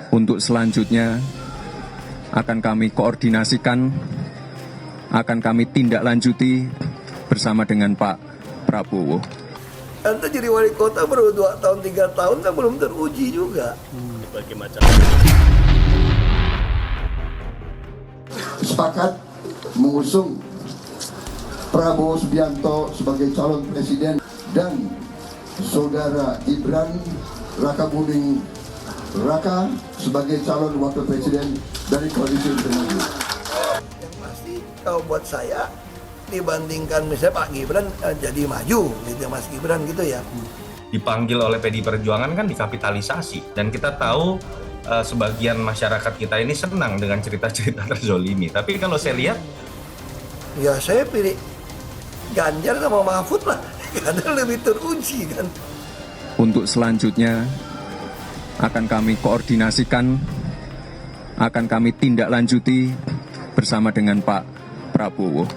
Untuk selanjutnya akan kami koordinasikan, akan kami tindak lanjuti bersama dengan Pak Prabowo. Anda jadi wali kota baru 2 tahun, 3 tahun kan belum teruji juga. Berbagai macam. Sepakat mengusung Prabowo Subianto sebagai calon presiden dan saudara Gibran Rakabuming Raka sebagai calon wakil presiden dari koalisi Indonesia. Yang pasti kalau buat saya dibandingkan misalnya Pak Gibran jadi maju gitu Mas Gibran gitu ya. Dipanggil oleh PDI Perjuangan kan dikapitalisasi, dan kita tahu sebagian masyarakat kita ini senang dengan cerita-cerita terzolimi. Tapi kalau saya lihat, Ya saya pilih Ganjar sama Mahfud lah karena lebih teruji kan. Untuk selanjutnya akan kami koordinasikan, akan kami tindak lanjuti bersama dengan Pak Prabowo.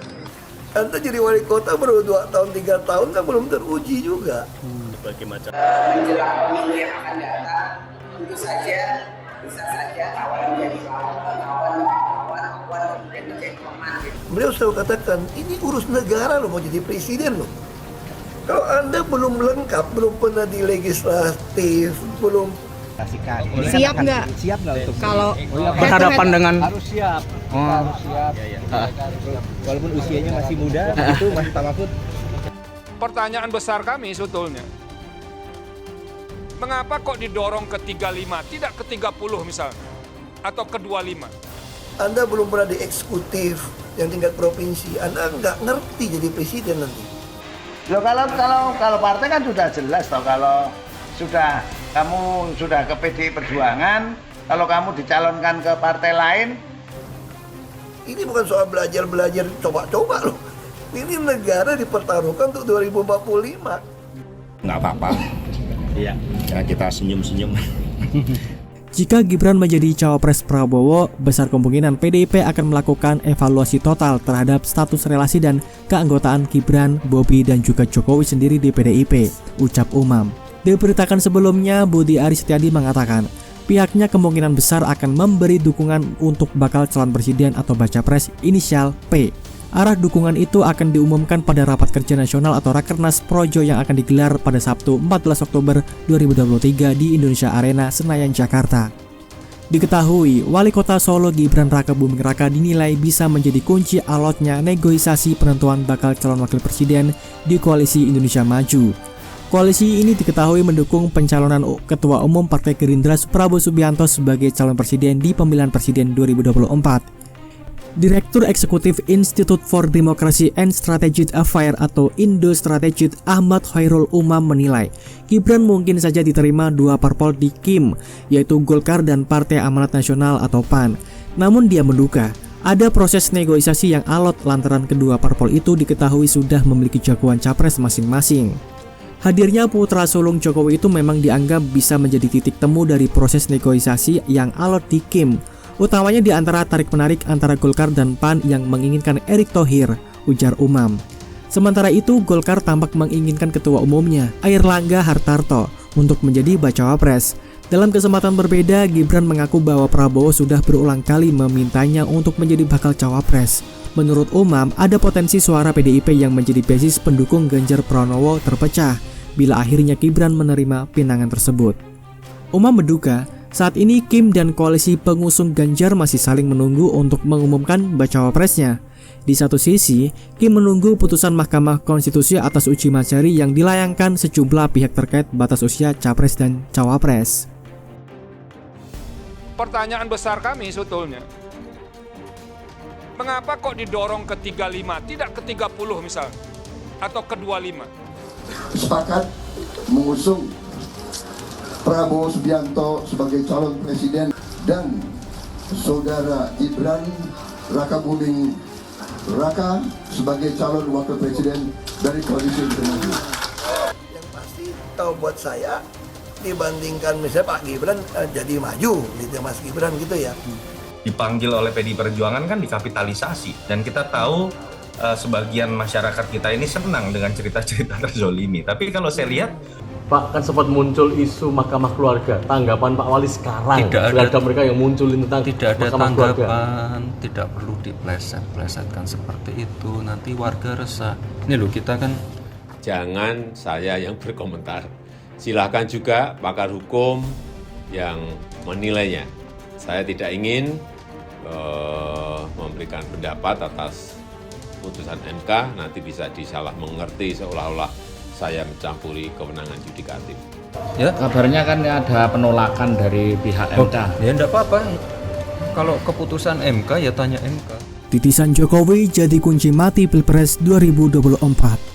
Anda jadi wali kota baru 2 tahun, 3 tahun kan belum teruji juga. berbagai macam. Menjelang pemilu yang akan datang, tentu saja bisa saja tawaran menjadi lawan kemudian menjadi teman. Beliau selalu katakan, ini urus negara loh, mau jadi presiden loh. Kalau Anda belum lengkap, belum pernah di legislatif, belum Siap nggak? Siap nggak untuk Kalau berhadapan dengan Harus siap. Harus siap. Walaupun usianya masih muda, itu Mas Pak Mahfud. Pertanyaan besar kami sebetulnya, mengapa kok didorong ke 35, tidak ke 30 misalnya, atau ke 25? Anda belum pernah di eksekutif yang tingkat provinsi, Anda nggak ngerti jadi presiden nanti. Loh, kalau partai kan sudah jelas toh, kalau kamu sudah ke PDI Perjuangan, kalau kamu dicalonkan ke partai lain. Ini bukan soal belajar coba-coba loh. Ini negara dipertaruhkan untuk 2045. Nggak apa-apa. Iya. Ya, kita senyum-senyum. jika Gibran menjadi cawapres Prabowo, besar kemungkinan PDIP akan melakukan evaluasi total terhadap status relasi dan keanggotaan Gibran, Bobi, dan juga Jokowi sendiri di PDIP, ucap Umam. Diberitakan sebelumnya, Budi Aris Setiadi mengatakan pihaknya kemungkinan besar akan memberi dukungan untuk bakal calon presiden atau baca pres inisial P. Arah dukungan itu akan diumumkan pada rapat kerja nasional atau Rakernas Projo yang akan digelar pada Sabtu 14 Oktober 2023 di Indonesia Arena, Senayan, Jakarta. Diketahui, Wali Kota Solo Gibran Rakabuming Raka dinilai bisa menjadi kunci alotnya negosiasi penentuan bakal calon wakil presiden di Koalisi Indonesia Maju. Koalisi ini diketahui mendukung pencalonan Ketua Umum Partai Gerindra Prabowo Subianto sebagai calon presiden di pemilihan presiden 2024. Direktur Eksekutif Institute for Democracy and Strategic Affairs atau Indo Strategic Ahmad Khairul Umam menilai Gibran mungkin saja diterima dua parpol di KIM, yaitu Golkar dan Partai Amanat Nasional atau PAN. Namun dia menduga ada proses negosiasi yang alot lantaran kedua parpol itu diketahui sudah memiliki jagoan capres masing-masing. Hadirnya putra sulung Jokowi itu memang dianggap bisa menjadi titik temu dari proses negosiasi yang alot di KIM, utamanya di antara tarik-menarik antara Golkar dan PAN yang menginginkan Erick Thohir, ujar Umam. Sementara itu, Golkar tampak menginginkan ketua umumnya, Airlangga Hartarto, untuk menjadi bacawa pres. Dalam kesempatan berbeda, Gibran mengaku bahwa Prabowo sudah berulang kali memintanya untuk menjadi bakal cawapres. Menurut Umam, ada potensi suara PDIP yang menjadi basis pendukung Ganjar Pranowo terpecah bila akhirnya Gibran menerima pinangan tersebut. Umam menduga saat ini Kim dan koalisi pengusung Ganjar masih saling menunggu untuk mengumumkan bacawa presnya. Di satu sisi, Kim menunggu putusan Mahkamah Konstitusi atas uji materi yang dilayangkan sejumlah pihak terkait batas usia capres dan cawapres. Pertanyaan besar kami sebetulnya, mengapa kok didorong ke 35, tidak ke 30 misalnya, atau ke 25? Sepakat mengusung Prabowo Subianto sebagai calon presiden dan saudara Gibran Rakabuming Raka sebagai calon wakil presiden dari koalisi Indonesia. Yang pasti kalau buat saya dibandingkan misalnya Pak Gibran jadi maju gitu Mas Gibran gitu ya. Dipanggil oleh PDI Perjuangan kan dikapitalisasi, dan kita tahu sebagian masyarakat kita ini senang dengan cerita-cerita terzolimi. Tapi kalau saya lihat, Pak, kan sempat muncul isu mahkamah keluarga. Tanggapan Pak Wali sekarang terhadap mereka yang munculin tentang tidak ada mahkamah tanggapan, keluarga. tidak perlu dipleset-plesetkan seperti itu. Nanti warga resah. Ini loh, kita kan jangan saya yang berkomentar. Silakan juga pakar hukum yang menilainya. Saya tidak ingin memberikan pendapat atas putusan MK, nanti bisa disalah mengerti seolah-olah saya mencampuri kewenangan yudikatif. Ya, kabarnya kan ada penolakan dari pihak MK. Ya enggak apa-apa. Kalau keputusan MK ya tanya MK. Titisan Jokowi jadi kunci mati Pilpres 2024.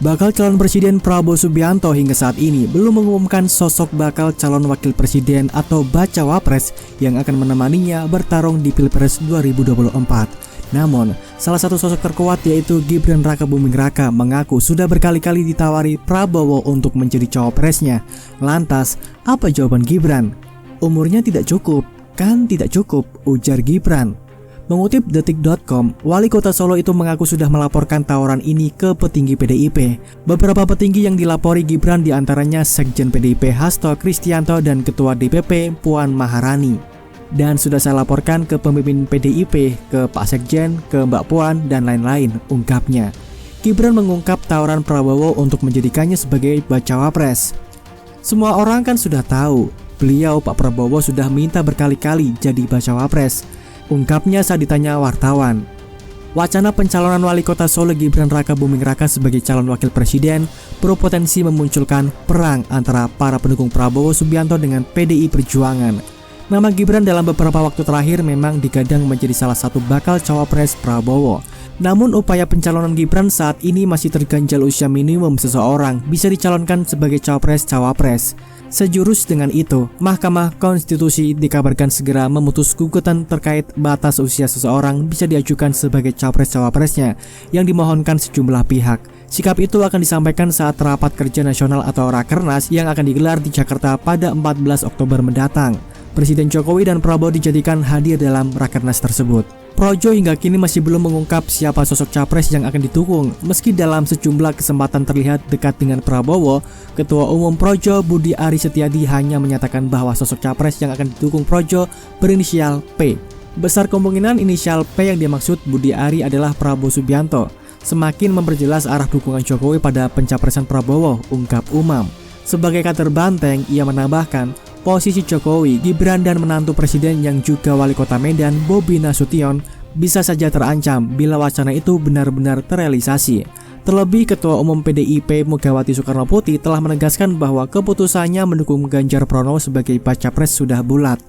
Bakal calon presiden Prabowo Subianto hingga saat ini belum mengumumkan sosok bakal calon wakil presiden atau Bacawapres yang akan menemaninya bertarung di Pilpres 2024. Namun, salah satu sosok terkuat yaitu Gibran Rakabuming Raka mengaku sudah berkali-kali ditawari Prabowo untuk menjadi cawapresnya. Lantas, apa jawaban Gibran? Umurnya tidak cukup, kan tidak cukup, ujar Gibran. Mengutip detik.com, Wali Kota Solo itu mengaku sudah melaporkan tawaran ini ke petinggi PDIP. Beberapa petinggi yang dilapori Gibran diantaranya Sekjen PDIP Hasto Kristianto dan Ketua DPP Puan Maharani. Dan sudah saya laporkan ke pemimpin PDIP, ke Pak Sekjen, ke Mbak Puan, dan lain-lain, ungkapnya. Gibran mengungkap tawaran Prabowo untuk menjadikannya sebagai Bacawapres. Semua orang kan sudah tahu, beliau Pak Prabowo sudah minta berkali-kali jadi Bacawapres, ungkapnya saat ditanya wartawan. Wacana pencalonan Wali Kota Solo Gibran Rakabuming Raka sebagai calon wakil presiden berpotensi memunculkan perang antara para pendukung Prabowo Subianto dengan PDI Perjuangan. Nama Gibran dalam beberapa waktu terakhir memang digadang menjadi salah satu bakal cawapres Prabowo. Namun upaya pencalonan Gibran saat ini masih terganjal usia minimum seseorang bisa dicalonkan sebagai cawapres-cawapres. Sejurus dengan itu, Mahkamah Konstitusi dikabarkan segera memutus gugatan terkait batas usia seseorang bisa diajukan sebagai cawapres-cawapresnya yang dimohonkan sejumlah pihak. Sikap itu akan disampaikan saat rapat kerja nasional atau Rakernas yang akan digelar di Jakarta pada 14 Oktober mendatang. Presiden Jokowi dan Prabowo dijadikan hadir dalam Rakernas tersebut. Projo hingga kini masih belum mengungkap siapa sosok capres yang akan didukung. Meski dalam sejumlah kesempatan terlihat dekat dengan Prabowo, Ketua Umum Projo Budi Ari Setiadi hanya menyatakan bahwa sosok capres yang akan didukung Projo berinisial P. Besar kemungkinan inisial P yang dimaksud Budi Ari adalah Prabowo Subianto. Semakin memperjelas arah dukungan Jokowi pada pencapresan Prabowo, ungkap Umam. Sebagai kader banteng, ia menambahkan, posisi Jokowi, Gibran dan menantu presiden yang juga wali kota Medan, Bobi Nasution, bisa saja terancam bila wacana itu benar-benar terrealisasi. Terlebih Ketua Umum PDIP Megawati Soekarnoputri telah menegaskan bahwa keputusannya mendukung Ganjar Pranowo sebagai Bacapres sudah bulat.